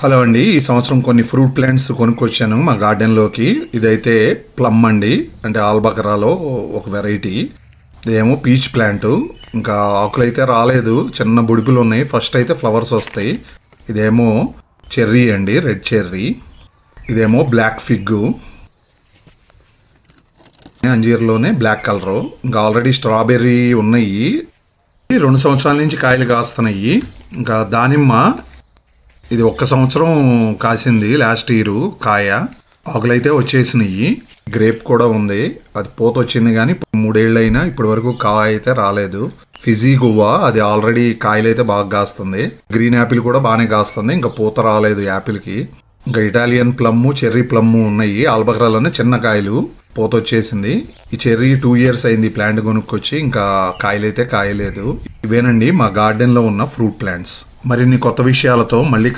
Hello అండి, ఈ సంవత్సరం కొన్ని ఫ్రూట్ ప్లాంట్స్ కొనుక్కొచ్చాను మా గార్డెన్లోకి. ఇదైతే ప్లమ్ అండి, అంటే ఆల్బకరాలో ఒక వెరైటీ. ఇదేమో పీచ్ ప్లాంట్. ఇంకా ఆకులు అయితే రాలేదు, చిన్న బుడిపులు ఉన్నాయి. ఫస్ట్ అయితే ఫ్లవర్స్ వస్తాయి. ఇదేమో చెర్రీ అండి, రెడ్ చెర్రీ. ఇదేమో బ్లాక్ ఫిగ్, అంజీర్లోనే బ్లాక్ కలరు. ఇంకా ఆల్రెడీ స్ట్రాబెర్రీ ఉన్నాయి, 2 సంవత్సరాల నుంచి కాయలు కాస్తున్నాయి. ఇంకా దానిమ్మ, ఇది 1 సంవత్సరం కాసింది లాస్ట్ ఇయర్ కాయ. ఆకులైతే వచ్చేసినాయి. గ్రేప్ కూడా ఉంది, అది పూత వచ్చింది కానీ 3 ఏళ్ళు అయినా ఇప్పటి వరకు కాయ అయితే రాలేదు. ఫిజీ గువ్వ, అది ఆల్రెడీ కాయలు అయితే బాగా కాస్తుంది. గ్రీన్ యాపిల్ కూడా బాగానే కాస్తుంది, ఇంకా పూత రాలేదు యాపిల్కి. ఇంకా ఇటాలియన్ ప్లమ్, చెర్రీ ప్లమ్ ఉన్నాయి. ఆల్బకరాలోనే చిన్న కాయలు, పూత వచ్చేసింది. ఈ చెర్రీ 2 ఇయర్స్ అయింది ప్లాంట్ కొనుక్కొచ్చి, ఇంకా కాయలైతే కాయలేదు. ఇవేనండి మా గార్డెన్లో ఉన్న ఫ్రూట్ ప్లాంట్స్. మరిన్ని కొత్త విషయాలతో మళ్ళీ